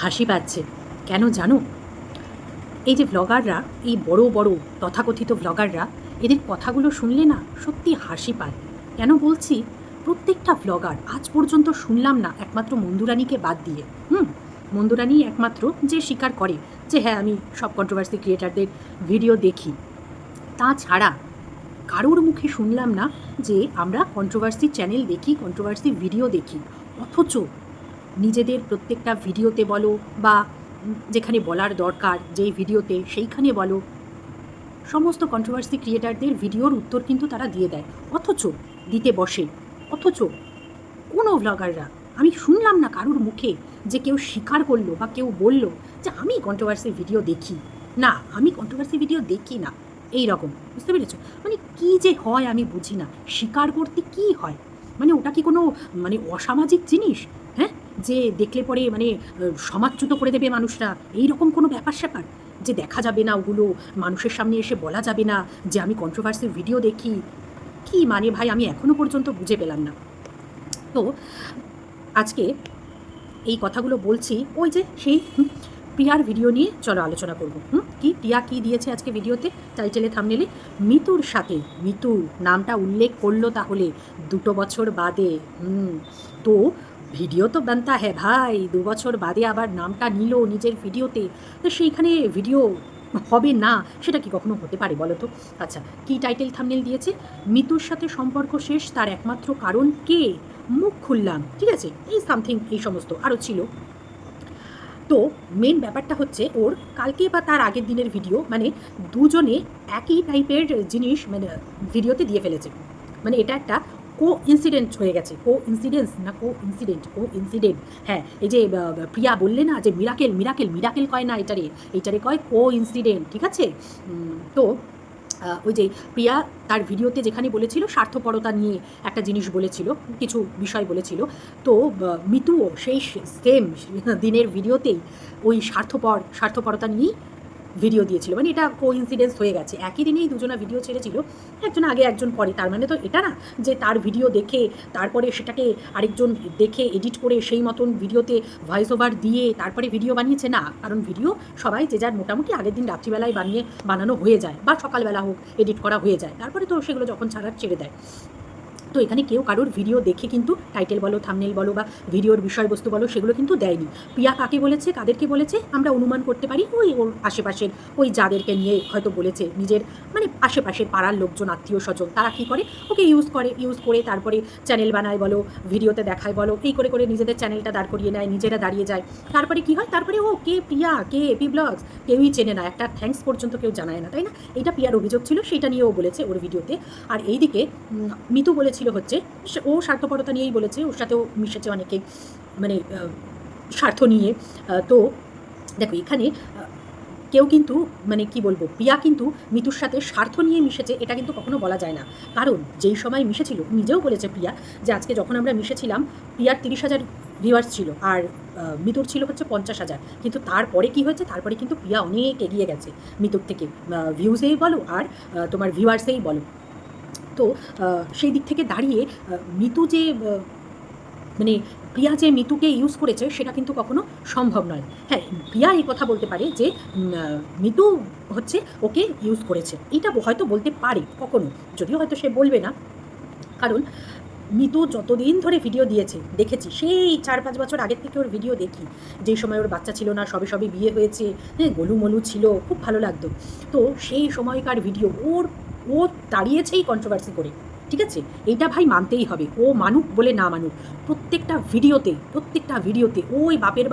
হাসি পাচ্ছে কেন জানো? এই যে ব্লগাররা, এই বড় বড় তথাকথিত ব্লগাররা, এদের কথাগুলো শুনলে না সত্যি হাসি পায়। কেন বলছি? প্রত্যেকটা ব্লগার আজ পর্যন্ত শুনলাম না, একমাত্র মন্দুরানীকে বাদ দিয়ে। মন্দুরানী একমাত্র যে স্বীকার করে যে হ্যাঁ, আমি সব কন্ট্রোভার্সি ক্রিয়েটারদের ভিডিও দেখি। তাছাড়া কারোর মুখে শুনলাম না যে আমরা কন্ট্রোভার্সি চ্যানেল দেখি, কন্ট্রোভার্সি ভিডিও দেখি। অথচ নিজেদের প্রত্যেকটা ভিডিওতে বলো বা যেখানে বলার দরকার যেই ভিডিওতে, সেইখানে বলো, সমস্ত কন্ট্রোভার্সি ক্রিয়েটারদের ভিডিওর উত্তর কিন্তু তারা দিয়ে দেয়। অথচ দিতে বসে, অথচ কোনো ব্লগাররা আমি শুনলাম না কারোর মুখে যে কেউ স্বীকার করলো বা কেউ বলল যে আমি কন্ট্রোভার্সি ভিডিও দেখি না, আমি কন্ট্রোভার্সি ভিডিও দেখি না। এই রকম, বুঝতে পেরেছো? মানে কি যে হয় আমি বুঝি না। স্বীকার করতে কি হয়? মানে ওটা কি কোনো মানে অসামাজিক জিনিস? হ্যাঁ, যে দেখলে পরে মানে সমাজচ্যুত করে দেবে মানুষরা, এই রকম কোনো ব্যাপার স্যাপার যে দেখা যাবে না, ওগুলো মানুষের সামনে এসে বলা যাবে না যে আমি কন্ট্রোভার্সি ভিডিও দেখি? কি মানে ভাই, আমি এখনো পর্যন্ত বুঝে পেলাম না। তো আজকে এই কথাগুলো বলছি ওই যে সেই প্রিয়ার ভিডিও নিয়ে চলো আলোচনা করবো। কি প্রিয়া কি দিয়েছে আজকে ভিডিওতে, টাইটেলে থাম্বনেলে? মিতুর সাথে, মিতু নামটা উল্লেখ করলো তাহলে 2 বছর বাদে। তো ভিডিও তো বানতা হ্যাঁ ভাই, 2 বছর বাদে আবার নামটা নিল নিজের ভিডিওতে, তো সেইখানে ভিডিও হবে না সেটা কি কখনো হতে পারে বলো তো? আচ্ছা, কি টাইটেল থাম্বনেল দিয়েছে? মিতুর সাথে সম্পর্ক শেষ, তার একমাত্র কারণ কে? মুখ খুললাম, ঠিক আছে, এই সামথিং এই সমস্ত আরও ছিল। তো মেন ব্যাপারটা হচ্ছে ওর কালকে বা তার আগের দিনের ভিডিও, মানে দুজনে একই টাইপের জিনিস মানে ভিডিওতে দিয়ে ফেলেছে। মানে এটা একটা কো ইনসিডেন্ট হয়ে গেছে। কো ইনসিডেন্স না কো ইনসিডেন্ট, কো ইনসিডেন্ট। হ্যাঁ, এই যে প্রিয়া বললে না যে মিরাকেল মিরাকেল মিরাকেল কয় না, এটারে কয় কো ইনসিডেন্ট, ঠিক আছে? তো ওই যে প্রিয়া তার ভিডিওতে যেখানে বলেছিল স্বার্থপরতা নিয়ে একটা জিনিস বলেছিল, কিছু বিষয় বলেছিল। তো মিতুও সেই সেম দিনের ভিডিওতেই ওই স্বার্থপরতা নিয়েই ভিডিও দিয়েছিল। মানে এটা কোইন্সিডেন্স হয়ে গেছে, একই দিনেই দুজনা ভিডিও ছেড়েছিল, একজন আগে একজন পরে। তার মানে তো এটা না যে তার ভিডিও দেখে তারপরে সেটাকে আরেকজন দেখে এডিট করে সেই মতন ভিডিওতে ভয়েস ওভার দিয়ে তারপরে ভিডিও বানিয়েছে, না। কারণ ভিডিও সবাই যে যার মোটামুটি আগের দিন রাত্রিবেলায় বানানো হয়ে যায়, বা সকালবেলা হোক এডিট করা হয়ে যায়, তারপরে তো সেগুলো যখন ছাড়ার ছেড়ে দেয়। তো এখানে কেউ কারোর ভিডিও দেখে কিন্তু টাইটেল বলো, থাম্বনেল বলো বা ভিডিওর বিষয়বস্তু বলো, সেগুলো কিন্তু দেয়নি। প্রিয়া কাকে বলেছে, কাদেরকে বলেছে আমরা অনুমান করতে পারি, ওই ওর আশেপাশের ওই যাদেরকে নিয়ে হয়তো বলেছে, নিজের মানে আশেপাশের পাড়ার লোকজন, আত্মীয় স্বজন, তারা কী করে ওকে ইউজ করে তারপরে চ্যানেল বানায় বলো, ভিডিওতে দেখায় বলো, এই করে করে নিজেদের চ্যানেলটা দাঁড় করিয়ে নেয়, নিজেরা দাঁড়িয়ে যায়। তারপরে কী হয়, তারপরে ও কে প্রিয়া, কে এপি ব্লগস, কেউই চেনে না, একটা থ্যাঙ্কস পর্যন্ত কেউ জানায় না, তাই না? এটা প্রিয়ার অভিযোগ ছিল, সেটা নিয়ে ও বলেছে ওর ভিডিওতে। আর এইদিকে মিতু বলেছিল হচ্ছে ও স্বার্থপরতা নিয়েই বলেছে, ওর সাথেও মিশেছে অনেকে, মানে স্বার্থ নিয়ে। তো দেখো এখানে কেউ কিন্তু মানে কি বলবো, প্রিয়া কিন্তু মিতুর সাথে স্বার্থ নিয়ে মিশেছে এটা কিন্তু কখনো বলা যায় না। কারণ যেই সময় মিশেছিল, নিজেও বলেছে প্রিয়া যে আজকে যখন আমরা মিশেছিলাম প্রিয়ার 30,000 ভিউয়ার্স ছিল আর মিতুর ছিল হচ্ছে 50,000। কিন্তু তারপরে কি হয়েছে, তারপরে কিন্তু প্রিয়া অনেক এগিয়ে গেছে মিতুর থেকে, ভিউজেই বলো আর তোমার ভিউয়ার্সেই বলো। তো সেই দিক থেকে দাঁড়িয়ে মিতু যে মানে প্রিয়া যে মিতুকে ইউজ করেছে সেটা কিন্তু কখনো সম্ভব নয়। হ্যাঁ, প্রিয়া এই কথা বলতে পারে যে মিতু হচ্ছে ওকে ইউজ করেছে, এটা হয়তো বলতে পারে কখনো, যদিও হয়তো সে বলবে না। কারণ মিতু যতদিন ধরে ভিডিও দিয়েছে দেখেছি, সেই 4-5 বছর আগের থেকে ওর ভিডিও দেখি, যেই সময় ওর বাচ্চা ছিল না, সবে সবে বিয়ে হয়েছে, হ্যাঁ, গোলুমলু ছিল, খুব ভালো লাগতো। তো সেই সময়কার ভিডিও ও দাঁড়িয়েছেই কন্ট্রোভার্সি করে, ঠিক আছে? এইটা ভাই মানতেই হবে, ও মানুক বলে না মানুক, প্রত্যেকটা ভিডিওতে ওই বাপের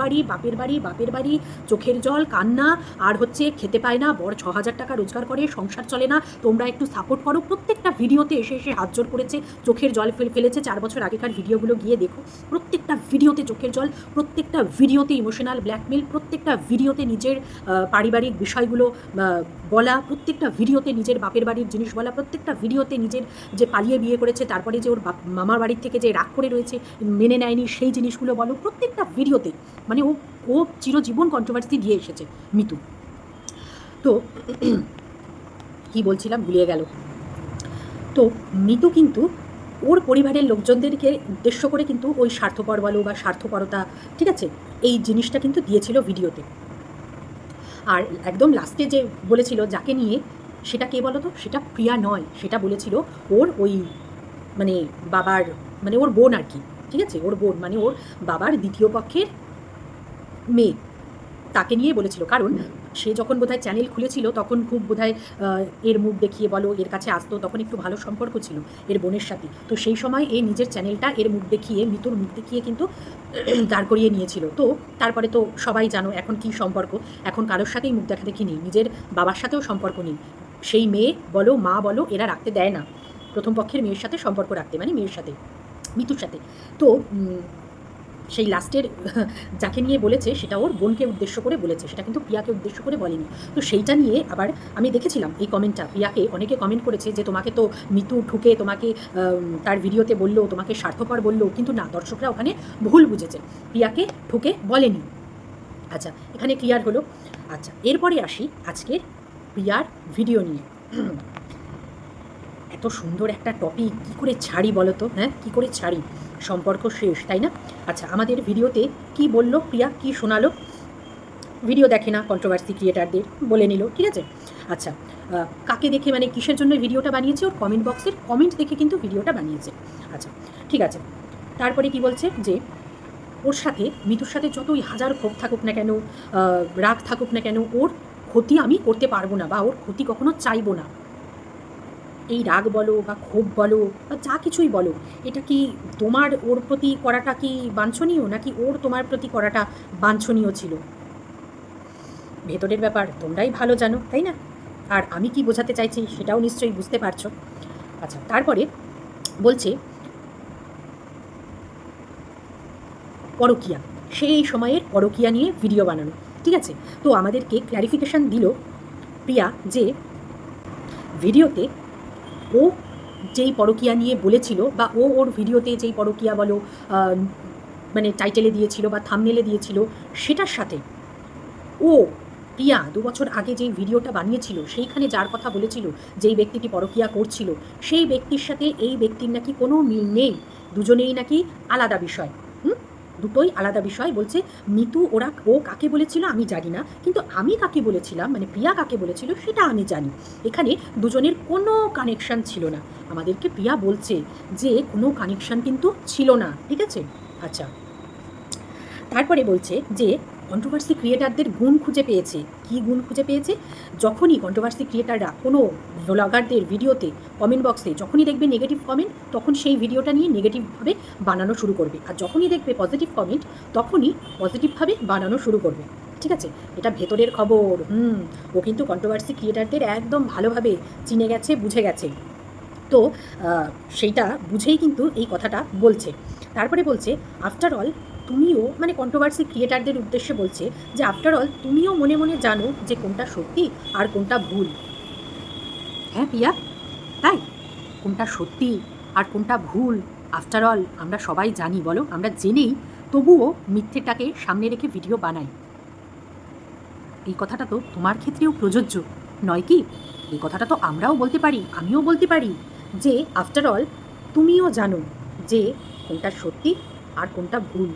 বাড়ি, চোখের জল, কান্না, আর হচ্ছে খেতে পায় না, বর 6,000 টাকা রোজগার করে, সংসার চলে না, তোমরা একটু সাপোর্ট করো, প্রত্যেকটা ভিডিওতে এসে এসে হাত জোর করেছে, চোখের জল ফেলেছে। 4 বছর আগেকার ভিডিওগুলো গিয়ে দেখো, প্রত্যেকটা ভিডিওতে চোখের জল, প্রত্যেকটা ভিডিওতে ইমোশনাল ব্ল্যাকমেল, প্রত্যেকটা ভিডিওতে নিজের পারিবারিক বিষয়গুলো বলা, প্রত্যেকটা ভিডিওতে নিজের বাপের বাড়ির জিনিস বলা, প্রত্যেকটা ভিডিওতে নিজের যে পালিয়ে বিয়ে করেছে তারপরে যে ওর মামার বাড়ির থেকে যে রাগ করে রয়েছে, মেনে নেয়নি, সেই জিনিসগুলো বলো, প্রত্যেকটা ভিডিওতে। মানে ও চিরজীবন কন্ট্রোভার্সি দিয়ে এসেছে মিতু। তো কি বলছিলাম, ভুলিয়ে গেল। তো মিতু কিন্তু ওর পরিবারের লোকজনদেরকে উদ্দেশ্য করে কিন্তু ওই স্বার্থপর বলো বা স্বার্থপরতা, ঠিক আছে, এই জিনিসটা কিন্তু দিয়েছিল ভিডিওতে। আর একদম লাস্টে যে বলেছিল যাকে নিয়ে, সেটা কে বলো তো? সেটা প্রিয়া নয়, সেটা বলেছিল ওর ওই মানে বাবার, মানে ওর বোন আর কি, ঠিক আছে, ওর বোন মানে ওর বাবার দ্বিতীয় পক্ষের মেয়ে, তাকে নিয়ে বলেছিল। কারণ সে যখন বোধহয় চ্যানেল খুলেছিল তখন খুব বোধহয় এর মুখ দেখিয়ে বলো এর কাছে আসতো, তখন একটু ভালো সম্পর্ক ছিল এর বোনের সাথে। তো সেই সময় এই নিজের চ্যানেলটা এর মুখ দেখিয়ে, মিতুর মুখ দেখিয়ে কিন্তু দাঁড় করিয়ে নিয়েছিল। তো তারপরে তো সবাই জানো এখন কি সম্পর্ক, এখন কারোর সাথেই মুখ দেখা দেখি নেই, নিজের বাবার সাথেও সম্পর্ক নেই। সেই মেয়ে বলো মা বলো এরা রাখতে দেয় না প্রথম পক্ষের মেয়ের সাথে সম্পর্ক রাখতে, মানে মেয়ের সাথে, মিতুর সাথে। তো সেই লাস্টের যাকে নিয়ে বলেছে সেটা ওর বোনকে উদ্দেশ্য করে বলেছে, সেটা কিন্তু প্রিয়াকে উদ্দেশ্য করে বলেনি। তো সেইটা নিয়ে আবার আমি দেখেছিলাম এই কমেন্টটা, প্রিয়াকে অনেকে কমেন্ট করেছে যে তোমাকে তো মিতু ঠুকে তোমাকে তার ভিডিওতে বললো, তোমাকে স্বার্থপর বললো, কিন্তু না, দর্শকরা ওখানে ভুল বুঝেছে, প্রিয়াকে ঠুকে বলেনি। আচ্ছা, এখানে ক্লিয়ার হলো। আচ্ছা, এরপরে আসি আজকের প্রিয়ার ভিডিও নিয়ে। এত সুন্দর একটা টপিক কী করে ছাড়ি বলো তো? হ্যাঁ, কী করে ছাড়ি? সম্পর্ক শেষ, তাই না? আচ্ছা, আমাদের ভিডিওতে কি বলল প্রিয়া, কি শোনালো? ভিডিও দেখে না কন্ট্রোভার্সি ক্রিয়েটারদের বলে নিল, ঠিক আছে। আচ্ছা, কাকে দেখে, মানে কিসের জন্য ভিডিওটা বানিয়েছে? ওর কমেন্ট বক্সের কমেন্ট দেখে কিন্তু ভিডিওটা বানিয়েছে। আচ্ছা, ঠিক আছে। তারপরে কি বলছে যে ওর সাথে, মিতুর সাথে যতই হাজার ক্ষোভ থাকুক না কেন, রাগ থাকুক না কেন, ওর ক্ষতি আমি করতে পারবো না বা ওর ক্ষতি কখনো চাইবো না। এই রাগ বলো বা ক্ষোভ বলো বা যা কিছুই বলো, এটা কি তোমার ওর প্রতি করাটা কি বাঞ্ছনীয়, নাকি ওর তোমার প্রতি করাটা বাঞ্ছনীয় ছিল? ভেতরের ব্যাপার তোমরাই ভালো জানো, তাই না? আর আমি কি বোঝাতে চাইছি সেটাও নিশ্চয়ই বুঝতে পারছো। আচ্ছা, তারপরে বলছে পরকীয়া, সেই সময়ের পরকীয়া নিয়ে ভিডিও বানানো, ঠিক আছে। তো আমাদেরকে ক্ল্যারিফিকেশান দিল প্রিয়া যে ভিডিওতে ও যেই পরকীয়া নিয়ে বলেছিল, বা ওর ভিডিওতে যেই পরকীয়া বলো মানে টাইটেলে দিয়েছিল বা থাম্বনেলে দিয়েছিল, সেটার সাথে ও প্রিয়া 2 বছর আগে যেই ভিডিওটা বানিয়েছিল সেইখানে যার কথা বলেছিল, যেই ব্যক্তিটি পরকীয়া করছিল, সেই ব্যক্তির সাথে এই ব্যক্তির নাকি কোনো মিল নেই, দুজনেই নাকি আলাদা বিষয়। দুটোই আলাদা বিষয়। বলছে মিতু ও কাকে বলেছিল আমি জানি না, কিন্তু আমি কাকে বলেছিলাম, মানে প্রিয়া কাকে বলেছিল সেটা আমি জানি। এখানে দুজনের কোনো কানেকশান ছিল না। আমাদেরকে প্রিয়া বলছে যে কোনো কানেকশান কিন্তু ছিল না, ঠিক আছে। আচ্ছা, তারপরে বলছে যে কন্ট্রোভার্সি ক্রিয়েটারদের গুণ খুঁজে পেয়েছে। কী গুণ খুঁজে পেয়েছে? যখনই কন্ট্রোভার্সি ক্রিয়েটাররা কোনো ব্লগারদের ভিডিওতে কমেন্ট বক্সে যখনই দেখবে নেগেটিভ কমেন্ট, তখন সেই ভিডিওটা নিয়ে নেগেটিভভাবে বানানো শুরু করবে, আর যখনই দেখবে পজিটিভ কমেন্ট তখনই পজিটিভভাবে বানানো শুরু করবে, ঠিক আছে। এটা ভেতরের খবর। ও কিন্তু কন্ট্রোভার্সি ক্রিয়েটারদের একদম ভালোভাবে চিনে গেছে, বুঝে গেছে। তো সেইটা বুঝেই কিন্তু এই কথাটা বলছে। তারপরে বলছে আফটার অল তুমিও, মানে কন্ট্রোভার্সি ক্রিয়েটারদের উদ্দেশ্যে বলছে যে আফটার অল তুমিও মনে মনে জানো যে কোনটা সত্যি আর কোনটা ভুল। হ্যাঁ প্রিয়া, তাই কোনটা সত্যি আর কোনটা ভুল আফটার অল আমরা সবাই জানি, বলো। আমরা জেনেই তবুও মিথ্যেটাকে সামনে রেখে ভিডিও বানাই। এই কথাটা তো তোমার ক্ষেত্রেও প্রযোজ্য, নয় কি? এই কথাটা তো আমরাও বলতে পারি, আমিও বলতে পারি যে আফটার অল তুমিও জানো যে কোনটা সত্যি আর কোনটা ভুল,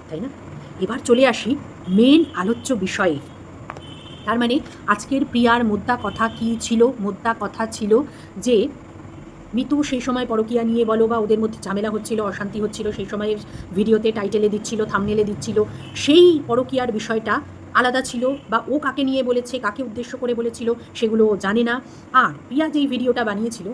তাই না? এবার চলে আসি মেন আলোচ্য বিষয়ে। তার মানে আজকের প্রিয়ার মোদ্দা কথা কী ছিল? মোদ্দা কথা ছিল যে মিতু সেই সময় পরকীয়া নিয়ে বলো বা ওদের মধ্যে ঝামেলা হচ্ছিল, অশান্তি হচ্ছিল, সেই সময়ের ভিডিওতে টাইটেলে দিচ্ছিল, থাম্বনেলে দিচ্ছিল, সেই পরকীয়ার বিষয়টা আলাদা ছিল, বা ও কাকে নিয়ে বলেছে, কাকে উদ্দেশ্য করে বলেছিল সেগুলো ও জানে না। আর প্রিয়া যেই ভিডিওটা বানিয়েছিল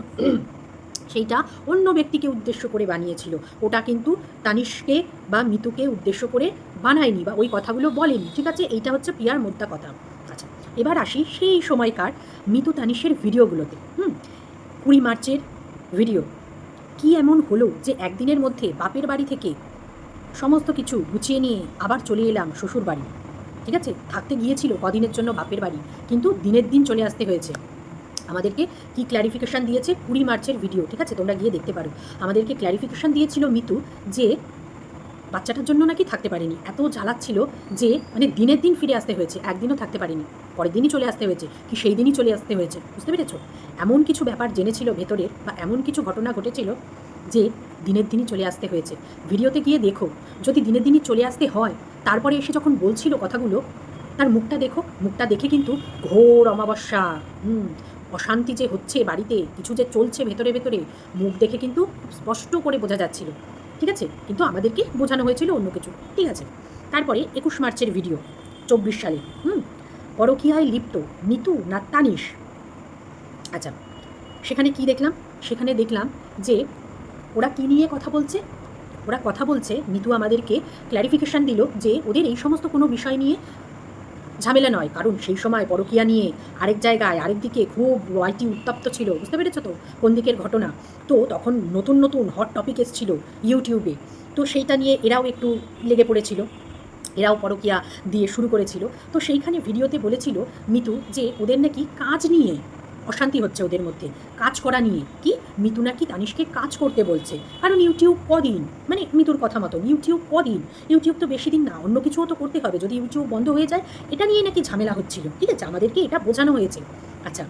সেইটা অন্য ব্যক্তিকে উদ্দেশ্য করে বানিয়েছিল, ওটা কিন্তু তানিশকে বা মিতুকে উদ্দেশ্য করে বানায়নি বা ওই কথাগুলো বলেনি, ঠিক আছে। এইটা হচ্ছে প্রিয়ার মোদ্দা কথা। আচ্ছা, এবার আসি সেই সময়কার মিতু তানিশের ভিডিওগুলোতে। 20 মার্চের ভিডিও। কি এমন হলো যে একদিনের মধ্যে বাপের বাড়ি থেকে সমস্ত কিছু গুছিয়ে নিয়ে আবার চলে এলাম শ্বশুর বাড়ি, ঠিক আছে। থাকতে গিয়েছিল কদিনের জন্য বাপের বাড়ি, কিন্তু দিনের দিন চলে আসতে হয়েছে। আমাদেরকে কি ক্ল্যারিফিকেশান দিয়েছে 20 মার্চের ভিডিও, ঠিক আছে, তোমরা গিয়ে দেখতে পারো। আমাদেরকে ক্ল্যারিফিকেশান দিয়েছিল মিতু যে বাচ্চাটার জন্য নাকি থাকতে পারেনি, এত জ্বালাচ্ছিল যে মানে দিনের দিন ফিরে আসতে হয়েছে, একদিনও থাকতে পারেনি, পরের দিনই চলে আসতে হয়েছে, কি সেই দিনই চলে আসতে হয়েছে, বুঝতে পেরেছ? এমন কিছু ব্যাপার জেনেছিল ভেতরের, বা এমন কিছু ঘটনা ঘটেছিল যে দিনের দিনই চলে আসতে হয়েছে। ভিডিওতে গিয়ে দেখো, যদি দিনের দিনই চলে আসতে হয়, তারপরে এসে যখন বলছিল কথাগুলো, তার মুখটা দেখো, মুখটা দেখে কিন্তু ঘোর অমাবস্যা, অশান্তি যে হচ্ছে বাড়িতে, কিছু যে চলছে ভেতরে ভেতরে, মুখ দেখে কিন্তু স্পষ্ট করে বোঝা যাচ্ছিল। ঠিক আছে, কিন্তু আমাদেরকে বোঝানো হয়েছিল অন্য কিছু। ঠিক আছে, তারপরে 21 মার্চের ভিডিও, 24 সালে পরকীয়ায় লিপ্ত মিতু না তানিশ। আচ্ছা, সেখানে কি দেখলাম? সেখানে দেখলাম যে ওরা কী নিয়ে কথা বলছে। ওরা কথা বলছে, মিতু আমাদেরকে ক্ল্যারিফিকেশান দিল যে ওদের এই সমস্ত কোনো বিষয় নিয়ে ঝামেলা নয়, কারণ সেই সময় পরকীয়া নিয়ে আরেক জায়গায় আরেক দিকে খুব ওয়াইটি উত্তপ্ত ছিল। বুঝতে পেরেছো তো কোন দিকের ঘটনা? তো তখন নতুন নতুন হট টপিক এসেছিল ইউটিউবে, তো সেইটা নিয়ে এরাও একটু লেগে পড়েছিল, এরাও পরকীয়া দিয়ে শুরু করেছিল। তো সেইখানে ভিডিওতে বলেছিল মিতু যে ওদের নাকি কাজ নিয়ে অশান্তি হচ্ছে, ওদের মধ্যে কাজ করা নিয়ে। কি মিতু নাকি তানিশকে কাজ করতে বলছে, কারণ ইউটিউব কদিন, মানে মিতুর কথা মতো ইউটিউব কদিন, ইউটিউব তো বেশি দিন না, অন্য কিছুও তো করতে হবে, যদি ইউটিউব বন্ধ হয়ে যায়, এটা নিয়ে নাকি ঝামেলা হচ্ছিল। ঠিক আছে, আমাদেরকে এটা বোঝানো হয়েছে। আচ্ছা,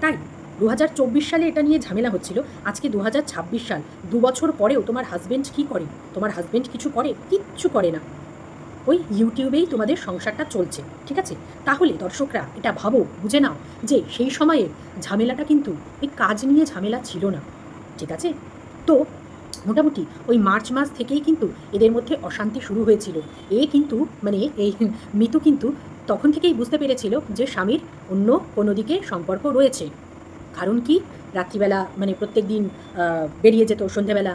তাই 2024 সালে এটা নিয়ে ঝামেলা হচ্ছিল, আজকে 2026 সাল, 2 বছর পরেও তোমার হাজব্যান্ড কী করে? তোমার হাজব্যান্ড কিছু করে? কিচ্ছু করে না, ওই ইউটিউবেই তোমাদের সংসারটা চলছে। ঠিক আছে, তাহলে দর্শকরা এটা ভাবো, বুঝে নাও যে সেই সময়ের ঝামেলাটা কিন্তু এই কাজ নিয়ে ঝামেলা ছিল না। ঠিক আছে, তো মোটামুটি ওই মার্চ মাস থেকেই কিন্তু এদের মধ্যে অশান্তি শুরু হয়েছিল। এ কিন্তু মানে এই মিতু কিন্তু তখন থেকেই বুঝতে পেরেছিল যে স্বামীর অন্য কোনো দিকে সম্পর্ক রয়েছে। কারণ কি, রাত্রিবেলা মানে প্রত্যেক দিন বেরিয়ে যেত, সন্ধেবেলা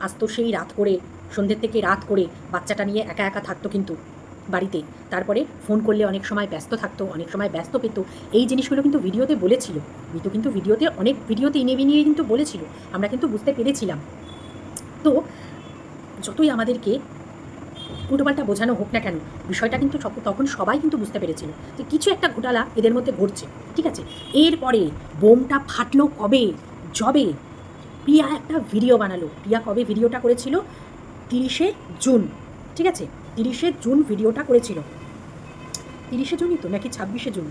আসতো সেই রাত করে, সন্ধ্যের থেকে রাত করে বাচ্চাটা নিয়ে একা একা থাকতো কিন্তু বাড়িতে। তারপরে ফোন করলে অনেক সময় ব্যস্ত থাকতো, অনেক সময় ব্যস্ত পেত। এই জিনিসগুলো কিন্তু ভিডিওতে বলেছিল মিতু, কিন্তু ভিডিওতে অনেক ভিডিওতে নিয়ে কিন্তু বলেছিল, আমরা কিন্তু বুঝতে পেরেছিলাম। তো যতই আমাদেরকে উল্টোপাল্টা বোঝানো হোক না কেন, বিষয়টা কিন্তু তখন সবাই কিন্তু বুঝতে পেরেছিল যে কিছু একটা ঘোটালা এদের মধ্যে ঘটছে। ঠিক আছে, এরপরে বোমটা ফাটলো কবে? যবে প্রিয়া একটা ভিডিও বানালো। প্রিয়া কবে ভিডিওটা করেছিল? 30শে জুন। ঠিক আছে, 30শে জুন ভিডিওটা করেছিল। 30শে জুনই তো, নাকি 26শে জুন?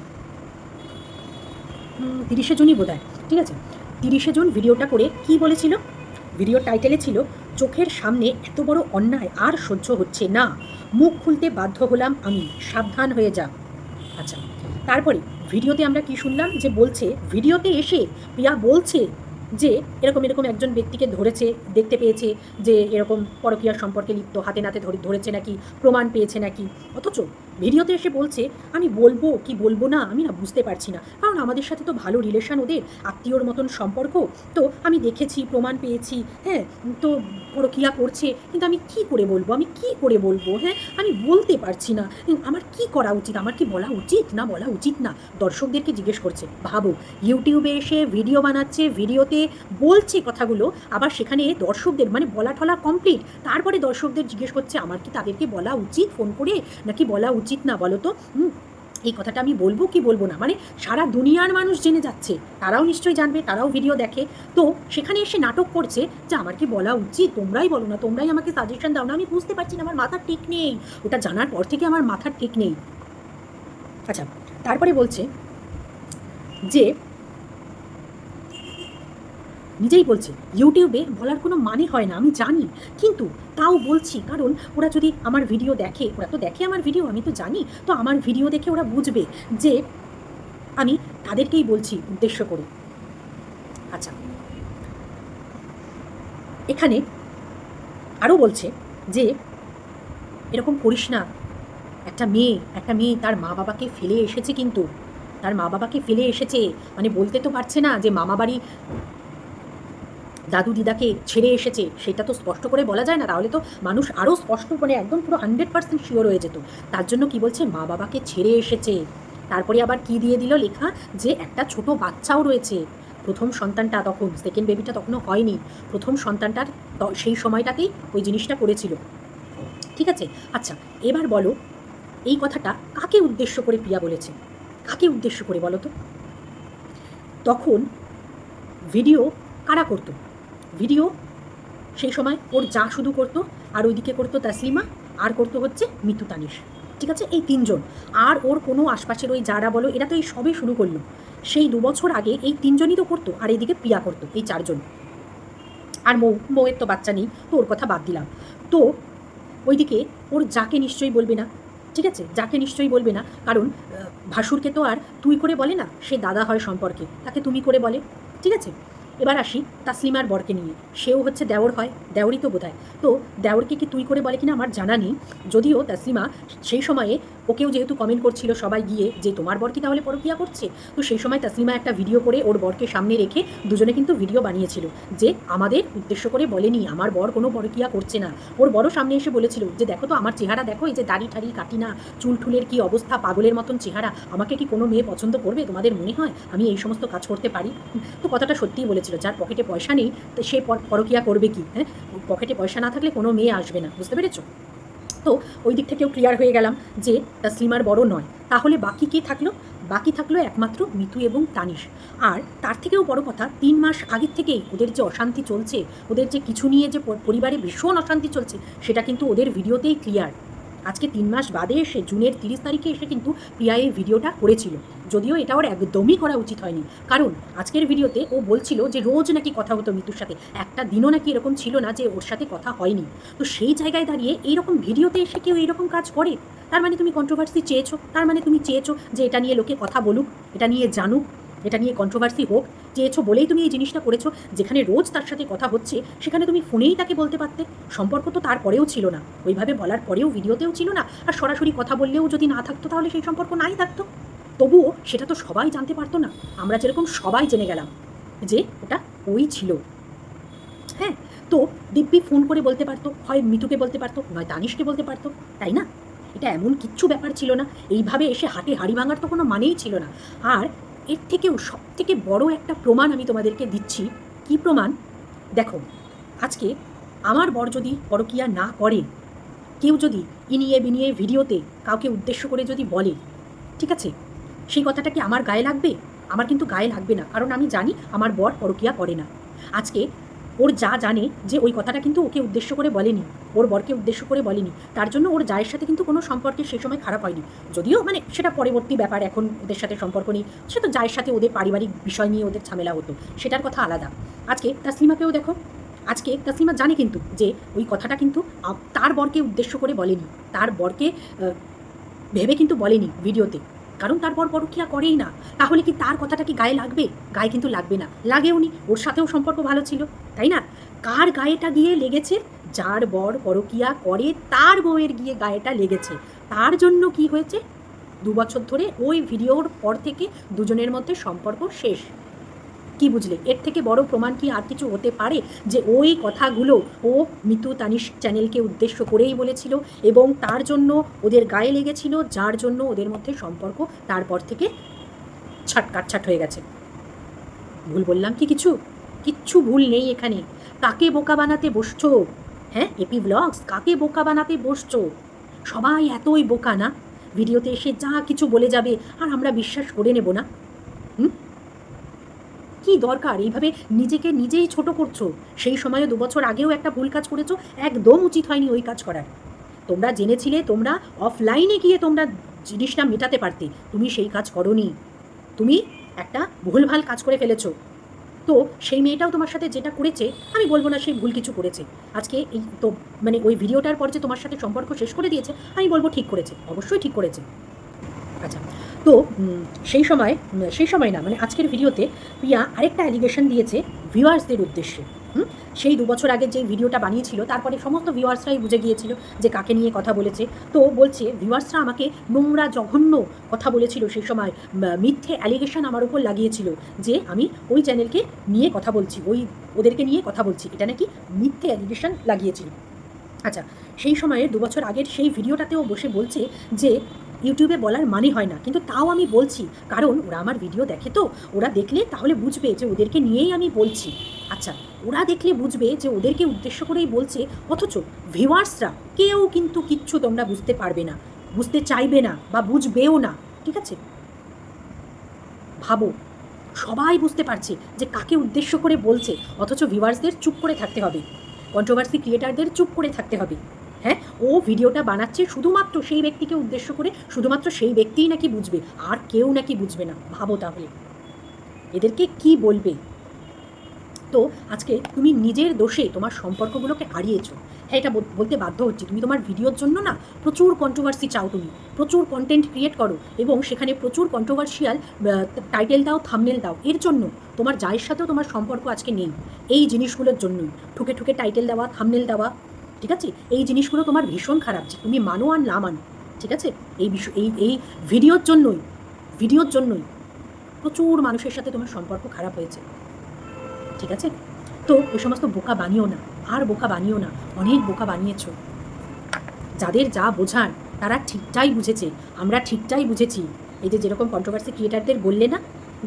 30শে জুনই বোধ হয়। ঠিক আছে, 30শে জুন ভিডিওটা করে কি বলেছিল? ভিডিওর টাইটেলে ছিল, চোখের সামনে এত বড় অন্যায় আর সহ্য হচ্ছে না, মুখ খুলতে বাধ্য হলাম আমি, সাবধান হয়ে যা। আচ্ছা, তারপরে ভিডিওতে আমরা কি শুনলাম? যে বলছে, ভিডিওতে এসে প্রিয়া বলছে যে এরকম এরকম একজন ব্যক্তিকে ধরেছে, দেখতে পেয়েছে যে এরকম পরকীয়ার সম্পর্কে লিপ্ত, হাতে নাতে ধরেছে নাকি, প্রমাণ পেয়েছে নাকি। অথচ ভিডিওতে এসে বলছে আমি বলবো কি বলবো না আমি না বুঝতে পারছি না, কারণ আমাদের সাথে তো ভালো রিলেশান, ওদের আত্মীয়র মতন সম্পর্ক, তো আমি দেখেছি, প্রমাণ পেয়েছি, হ্যাঁ, তো পরকীয়া করছে, কিন্তু আমি কি করে বলবো, আমি কি করে বলবো, হ্যাঁ, আমি বলতে পারছি না, আমার কি করা উচিত, আমার কি বলা উচিত না বলা উচিত না, দর্শকদেরকে জিজ্ঞেস করছে। ভাবো, ইউটিউবে এসে ভিডিও বানাচ্ছে, ভিডিওতে বলছে কথাগুলো, আবার সেখানে দর্শকদের মানে বলা ঠলা কমপ্লিট, তারপরে দর্শকদের জিজ্ঞেস করছে আমার কি তাদেরকে বলা উচিত ফোন করে, নাকি বলা উচিত না বলো তো। এই কথাটা আমি বলবো কি বলবো না, মানে সারা দুনিয়ার মানুষ জেনে যাচ্ছে, তারাও নিশ্চয়ই জানবে, তারাও ভিডিও দেখে, তো সেখানে এসে নাটক করছে যে আমার কি বলা উচিত, তোমরাই বলো না, তোমরাই আমাকে সাজেশন দাও না, আমি বুঝতে পারছি না, আমার মাথার ঠিক নেই, ওটা জানার পর থেকে আমার মাথার ঠিক নেই। আচ্ছা, তারপরে বলছে যে নিজেই বলছে ইউটিউবে বলার কোনো মানে হয় না, আমি জানি, কিন্তু তাও বলছি, কারণ ওরা যদি আমার ভিডিও দেখে, ওরা তো দেখে আমার ভিডিও, আমি তো জানি, তো আমার ভিডিও দেখে ওরা বুঝবে যে আমি তাদেরকেই বলছি উদ্দেশ্য করে। আচ্ছা, এখানে আরও বলছে যে এরকম করিস না, একটা মেয়ে তার মা বাবাকে ফেলে এসেছে, কিন্তু তার মা বাবাকে ফেলে এসেছে, মানে বলতে তো পারছে না যে মামা বাড়ি দাদু দিদাকে ছেড়ে এসেছে, সেটা তো স্পষ্ট করে বলা যায় না, তাহলে তো মানুষ আরও স্পষ্ট মানে একদম পুরো 100% শিওর হয়ে যেত। তার জন্য কি বলছে, মা বাবাকে ছেড়ে এসেছে। তারপরে আবার কি দিয়ে দিল লেখা, যে একটা ছোট বাচ্চাও রয়েছে, প্রথম সন্তানটা, তখন সেকেন্ড বেবিটা তখনও হয়নি, প্রথম সন্তানটার সেই সময়টাতেই ওই জিনিসটা করেছিল। ঠিক আছে, আচ্ছা, এবার বলো এই কথাটা কাকে উদ্দেশ্য করে প্রিয়া বলেছে, কাকে উদ্দেশ্য করে বলো তো? তখন ভিডিও কারা করতো? ভিডিও সেই সময় ওর যা শুধু করতো, আর ওইদিকে করতো তাসলিমা, আর করতো হচ্ছে মিতু তানিশ। ঠিক আছে, এই তিনজন, আর ওর কোনো আশপাশের ওই যারা বলো, এরা তো এই সবে শুরু করলো, সেই 2 বছর আগে এই তিনজনই তো করতো, আর এইদিকে প্রিয়া করতো, এই চারজন। আর মৌয়ের তো বাচ্চা নেই, তো ওর কথা বাদ দিলাম। তো ওইদিকে ওর যাকে নিশ্চয়ই বলবে না, ঠিক আছে, যাকে নিশ্চয়ই বলবে না, কারণ ভাসুরকে তো আর তুই করে বলে না, সে দাদা হয় সম্পর্কে, তাকে তুমি করে বলে, ঠিক আছে। এবার আসি তাসলিমার বরকে নিয়ে, সেও হচ্ছে দেওর হয়, দেওরই তো বোধহয়। তো দেওরকে কি তুই করে বলে কিনা আমার জানা নেই, যদিও তাসলিমা সেই সময়ে ওকেও যেহেতু কমেন্ট করছিল সবাই গিয়ে যে তোমার বর কি তাহলে পরকীয়া করছে, তো সেই সময় তাসলিমা একটা ভিডিও করে ওর বরকে সামনে রেখে দুজনে কিন্তু ভিডিও বানিয়েছিল যে আমাদের উদ্দেশ্য করে বলেনি আমার বর কোনো পরকীয়া করছে না। ওর বড় সামনে এসে বলেছিল যে দেখো তো আমার চেহারা দেখো, এই যে দাড়ি ঠাড়ি কাটি না, চুল টুলের কি অবস্থা, পাগলের মতন চেহারা, আমাকে কি কোনো মেয়ে পছন্দ করবে, তোমাদের মনে হয় আমি এই সমস্ত কাজ করতে পারি? তো কথাটা সত্যিই বলেছিল, যার পকেটে পয়সা নেই তো সে পরকীয়া করবে কি? হ্যাঁ, পকেটে পয়সা না থাকলে কোনো মেয়ে আসবে না, বুঝতে পেরেছো? তো ওই দিক থেকেও ক্লিয়ার হয়ে গেলাম যে তাসলিমার বড় নয়। তাহলে বাকি কে থাকলো? বাকি থাকলো একমাত্র মিতু এবং তানিশ। আর তার থেকেও বড় কথা, 3 মাস আগের থেকেই ওদের যে অশান্তি চলছে, ওদের যে কিছু নিয়ে যে পরিবারে ভীষণ অশান্তি চলছে, সেটা কিন্তু ওদের ভিডিওতেই ক্লিয়ার। আজকে 3 মাস বাদে এসে জুনের 30 তারিখে এসে কিন্তু প্রিয়া এই ভিডিওটা করেছিল, যদিও এটা ওর একদমই করা উচিত হয়নি। কারণ আজকের ভিডিওতে ও বলছিল যে রোজ নাকি কথা হতো মিতুর সাথে, একটা দিনও নাকি এরকম ছিল না যে ওর সাথে কথা হয়নি। তো সেই জায়গায় দাঁড়িয়ে এইরকম ভিডিওতে এসে কেউ এইরকম কাজ করে, তার মানে তুমি কন্ট্রোভার্সি চেয়েছো, তার মানে তুমি চেয়েছো যে এটা নিয়ে লোকে কথা বলুক, এটা নিয়ে জানুক, এটা নিয়ে কন্ট্রোভার্সি হোক, চেয়েছো বলেই তুমি এই জিনিসটা করেছো। যেখানে রোজ তার সাথে কথা হচ্ছে সেখানে তুমি ফোনেই তাকে বলতে পারতে, সম্পর্ক তো তারপরেও ছিল না, ওইভাবে বলার পরেও ভিডিওতেও ছিল না, আর সরাসরি কথা বললেও যদি না থাকতো তাহলে সেই সম্পর্ক নাই থাকতো। তবুও সেটা তো সবাই জানতে পারতো না, আমরা যেরকম সবাই জেনে গেলাম যে ওটা ওই ছিল। হ্যাঁ, তো দিব্যি ফোন করে বলতে পারতো, হয় মিতুকে বলতে পারতো, নয় তানিশকে বলতে পারতো, তাই না? এটা এমন কিচ্ছু ব্যাপার ছিল না, এইভাবে এসে হাটে হাড়ি ভাঙার তো কোনো মানেই ছিল না। আর এর থেকেও সব থেকে বড় একটা প্রমাণ আমি তোমাদেরকে দিচ্ছি। কি প্রমাণ? দেখো, আজকে আমার বর যদি পরকীয়া না করে, কেউ যদি ইনিয়ে বিনিয়ে ভিডিওতে কাউকে উদ্দেশ্য করে যদি বলে, ঠিক আছে, সেই কথাটা কি আমার গায়ে লাগবে? আমার কিন্তু গায়ে লাগবে না, কারণ আমি জানি আমার বর পরকীয়া করে না। আজকে ওর যা জানে যে ওই কথাটা কিন্তু ওকে উদ্দেশ্য করে বলেনি, ওর বরকে উদ্দেশ্য করে বলেনি, তার জন্য ওর জায়ের সাথে কিন্তু কোনো সম্পর্কের সেই সময় খারাপ হয়নি। যদিও মানে সেটা পরবর্তী ব্যাপার, এখন ওদের সাথে সম্পর্ক নেই, সে তো জায়ের সাথে ওদের পারিবারিক বিষয় নিয়ে ওদের ঝামেলা হতো, সেটার কথা আলাদা। আজকে তাসলিমাকেও দেখো, আজকে তাসলিমা জানে কিন্তু যে ওই কথাটা কিন্তু তার বরকে উদ্দেশ্য করে বলেনি, তার বরকে ভেবে কিন্তু বলেনি ভিডিওতে, কারণ তার বর পরকীয়া করেই না। তাহলে কি তার কথাটা কি গায়ে লাগবে? গায়ে কিন্তু লাগবে না, লাগেওনি, ওর সাথেও সম্পর্ক ভালো ছিল, তাই না? কার গায়েটা গিয়ে লেগেছে? যার বর পরকীয়া করে তার বউয়ের গিয়ে গায়েটা লেগেছে। তার জন্য কি হয়েছে? 2 বছর ধরে ওই ভিডিওর পর থেকে দুজনের মধ্যে সম্পর্ক শেষ। কি বুঝলে? এর থেকে বড় প্রমাণ কি আর কিছু হতে পারে যে ওই কথাগুলো ও মিতু তানিশ চ্যানেলকে উদ্দেশ্য করেই বলেছিল এবং তার জন্য ওদের গায়ে লেগেছিল, যার জন্য ওদের মধ্যে সম্পর্ক তারপর থেকে কাটছাট হয়ে গেছে? ভুল বললাম কি কিছু? কিচ্ছু ভুল নেই এখানে। কাকে বোকা বানাতে বসছো? হ্যাঁ, এপি ব্লগস, কাকে বোকা বানাতে বসছো? সবাই এতই বোকা না? ভিডিওতে এসে যা কিছু বলে যাবে আর আমরা বিশ্বাস করে নেব না? হুম, কি দরকার এইভাবে নিজেকে নিজেই ছোট করছো? সেই সময়ে 2 বছর আগেও একটা ভুল কাজ করেছো, একদম উচিত হয়নি ওই কাজ করার। তোমরা জেনেছিলে, তোমরা অফলাইনে গিয়ে তোমরা জিনিসটা মেটাতে পারতে, তুমি সেই কাজ করোনি। তুমি একটা ভুলভাল কাজ করে ফেলেছো। তো সেই মেয়েটাও তোমার সাথে যেটা করেছে, আমি বলবো না সেই ভুল কিছু করেছে। আজকে এই তো মানে ওই ভিডিওটার পর যে তোমার সাথে সম্পর্ক শেষ করে দিয়েছে, আমি বলবো ঠিক করেছে, অবশ্যই ঠিক করেছে। আচ্ছা, তো সেই সময় না, মানে আজকের ভিডিওতে প্রিয়া আরেকটা অ্যালিগেশন দিয়েছে ভিউয়ার্সদের উদ্দেশ্যে। সেই 2 বছর আগে যে ভিডিওটা বানিয়েছিল তারপরে সমস্ত ভিউয়ার্সরাই বুঝে গিয়েছিল যে কাকে নিয়ে কথা বলেছে। তো বলছে ভিউয়ার্সরা আমাকে নোংরা জঘন্য কথা বলেছিল সেই সময়, মিথ্যে অ্যালিগেশন আমার উপর লাগিয়েছিল যে আমি ওই চ্যানেলকে নিয়ে কথা বলছি, ওদেরকে নিয়ে কথা বলছি, এটা নাকি মিথ্যে অ্যালিগেশন লাগিয়েছিল। আচ্ছা, সেই সময়ে 2 বছর আগের সেই ভিডিওটাতেও বসে বলছে যে ইউটিউবে বলার মানে হয় না, কিন্তু তাও আমি বলছি, কারণ ওরা আমার ভিডিও দেখে, তো ওরা দেখলে তাহলে বুঝবে যে ওদেরকে নিয়েই আমি বলছি। আচ্ছা, ওরা দেখলে বুঝবে যে ওদেরকে উদ্দেশ্য করেই বলছে, অথচ ভিউয়ার্সরা কেউ কিন্তু কিচ্ছু তোমরা বুঝতে পারবে না, বুঝতে চাইবে না বা বুঝবেও না, ঠিক আছে? ভাবো, সবাই বুঝতে পারছে যে কাকে উদ্দেশ্য করে বলছে, অথচ ভিউয়ার্সদের চুপ করে থাকতে হবে, কন্ট্রোভার্সি ক্রিয়েটারদের চুপ করে থাকতে হবে। হ্যাঁ, ও ভিডিওটা বানাচ্ছে শুধুমাত্র সেই ব্যক্তিকে উদ্দেশ্য করে, শুধুমাত্র সেই ব্যক্তিই নাকি বুঝবে, আর কেউ নাকি বুঝবে না। ভাবো তাহলে এদেরকে কি বলবে? তো আজকে তুমি নিজের দোষে তোমার সম্পর্কগুলোকে হারিয়েছো। হ্যাঁ, এটা বলতে বাধ্য হচ্ছি। তুমি তোমার ভিডিওর জন্য না প্রচুর কন্ট্রোভার্সি চাও, তুমি প্রচুর কন্টেন্ট ক্রিয়েট করো এবং সেখানে প্রচুর কন্ট্রোভার্সিয়াল টাইটেল দাও, থাম্বনেল দাও। এর জন্য তোমার জায়ের সাথেও তোমার সম্পর্ক আজকে নেই। এই জিনিসগুলোর জন্যই ঠুকে ঠুকে টাইটেল দেওয়া, থাম্বনেল দেওয়া, ঠিক আছে? এই জিনিসগুলো তোমার ভীষণ খারাপ, যে তুমি মানো আর না মানো, ঠিক আছে? এই বিষয় এই ভিডিওর জন্যই প্রচুর মানুষের সাথে তোমার সম্পর্ক খারাপ হয়েছে, ঠিক আছে? তো ওই সমস্ত বোকা বানিও না, আর বোকা বানিও না। অনেক বোকা বানিয়েছো। যাদের যা বোঝার তারা ঠিকটাই বুঝেছে, আমরা ঠিকটাই বুঝেছি। এই যে যেরকম কন্ট্রোভার্সি ক্রিয়েটারদের বললে না,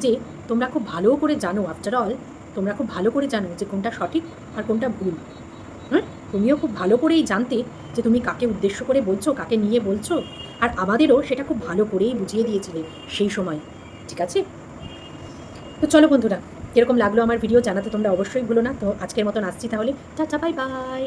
যে তোমরা খুব ভালো করে জানো, আফটার অল তোমরা খুব ভালো করে জানো যে কোনটা সঠিক আর কোনটা ভুল। তুমিও খুব ভালো করেই জানতে যে তুমি কাকে উদ্দেশ্য করে বলছো, কাকে নিয়ে বলছো, আর আমাদেরও সেটা খুব ভালো করেই বুঝিয়ে দিয়েছিলে সেই সময়, ঠিক আছে? তো চলো বন্ধুরা, কীরকম লাগলো আমার ভিডিও জানাতে তোমরা অবশ্যই ভুলো না। তো আজকের মতন আসছি তাহলে, টাটা, বাই বাই।